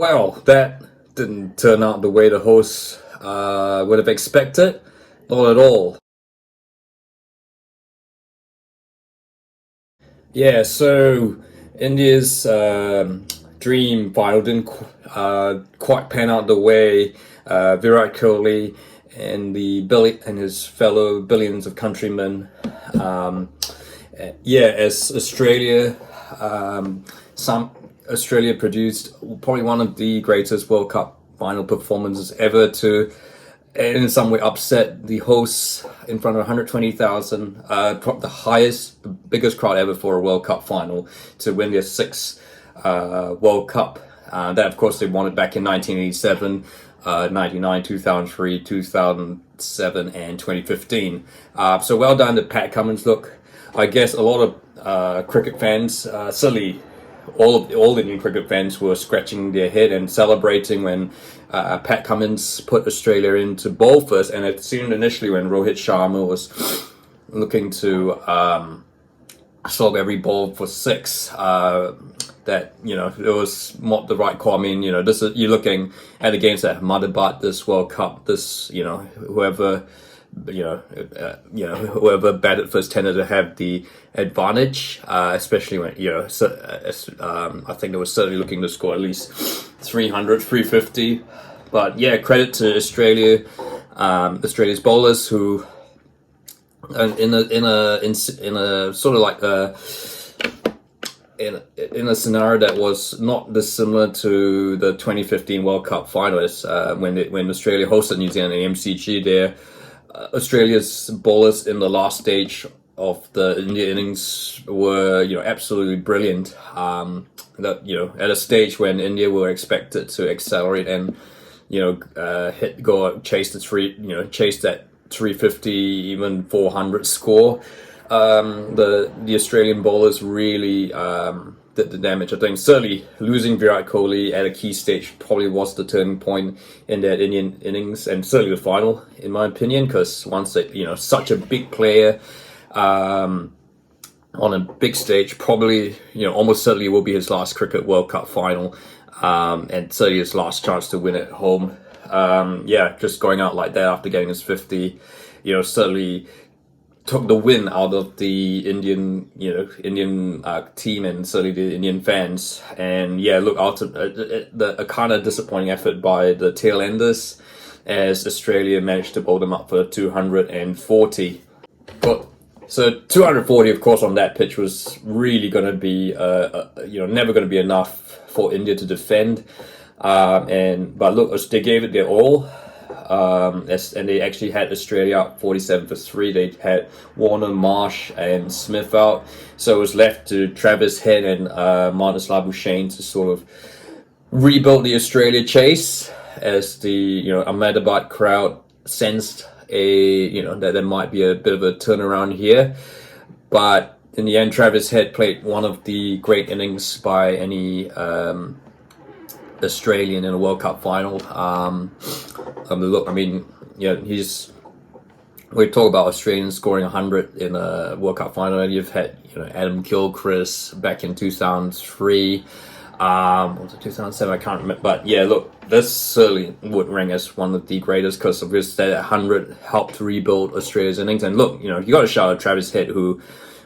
Well, that didn't turn out the way the hosts would have expected. Not at all. Yeah, so India's dream final didn't quite pan out the way. Virat Kohli and and his fellow billions of countrymen. Um, yeah, as some Australia produced probably one of the greatest World Cup final performances ever to in some way upset the hosts in front of 120,000, the highest, the biggest crowd ever for a World Cup final to win their sixth World Cup. That, of course, they won it back in 1987, 99, 2003, 2007, and 2015. So well done to Pat Cummins. Look, I guess a lot of cricket fans, certainly all the Indian cricket fans were scratching their head and celebrating when Pat Cummins put Australia into bowl first, and it seemed initially when Rohit Sharma was looking to slog every ball for six, that it was not the right call. I mean, this is, you're looking at the games that Ahmedabad, this World Cup, this whoever whoever batted first tended to have the advantage, especially when I think they were certainly looking to score at least 300, 350. But yeah, credit to Australia's bowlers who, in a sort of like in a scenario that was not dissimilar to the 2015 World Cup finals, when Australia hosted New Zealand in MCG there. Australia's bowlers in the last stage of the India innings were, absolutely brilliant. At a stage when India were expected to accelerate and, chase that 350, even 400 score. The Australian bowlers really did the damage. I think certainly losing Virat Kohli at a key stage probably was the turning point in that Indian innings, and certainly the final, in my opinion, because once such a big player on a big stage, probably almost certainly will be his last cricket World Cup final, and certainly his last chance to win at home. Just going out like that after getting his 50, certainly took the win out of the Indian team and certainly the Indian fans. And yeah, look, a kind of disappointing effort by the tail enders as Australia managed to bowl them up for 240. But so 240, of course, on that pitch was really going to be, never going to be enough for India to defend. But look, they gave it their all. And they actually had Australia up 47 for 3. They had Warner, Marsh, and Smith out, so it was left to Travis Head and Marnus Labuschagne to sort of rebuild the Australia chase as the Ahmedabad crowd sensed that there might be a bit of a turnaround here. But in the end, Travis Head played one of the great innings by any Australian in a World Cup final. Look, I mean, we talk about Australians scoring 100 in a World Cup final, and you've had Adam Gilchrist back in 2003. Was it 2007? I can't remember. But yeah, look, this certainly would rank as one of the greatest because of this. That 100 helped rebuild Australia's innings. And look, you got to shout out Travis Head, who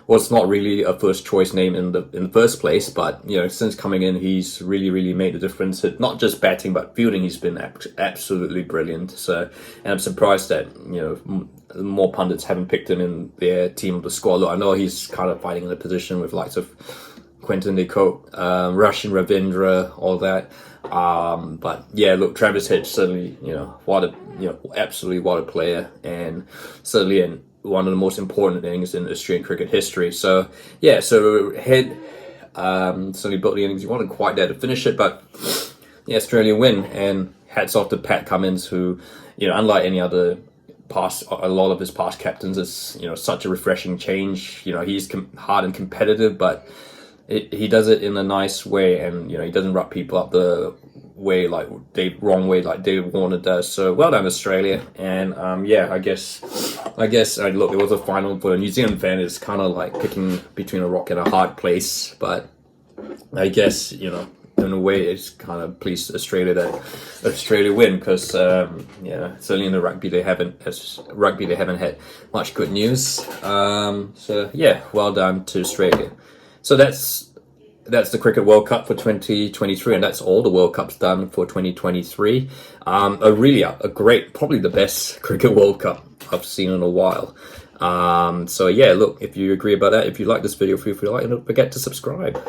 was not really a first choice name in the first place, but since coming in, he's really made a difference. Not just batting but fielding, he's been absolutely brilliant. So, and I'm surprised that more pundits haven't picked him in their team of the squad. Look, I know he's kind of fighting in a position with likes of Quinton de Kock, Russian Ravindra, all that. But yeah, look, Travis Head certainly, absolutely what a player, and certainly one of the most important things in Australian cricket history. So yeah, so Head certainly built the innings. He wasn't quite there to finish it, but yeah, Australia win. And hats off to Pat Cummins, who unlike any other a lot of his past captains, is such a refreshing change. He's hard and competitive, but he does it in a nice way, and he doesn't rub people up the wrong way like David Warner does. So well done, Australia. And I guess look, it was a final for a New Zealand fan. It's kind of like picking between a rock and a hard place, but I guess in a way, it's kind of pleased Australia that Australia win, because certainly in the rugby they haven't had much good news. So yeah, well done to Australia. So that's the Cricket World Cup for 2023, and that's all the World Cups done for 2023. A great, probably the best Cricket World Cup I've seen in a while. So yeah, look, if you agree about that, if you like this video, feel free to like and don't forget to subscribe.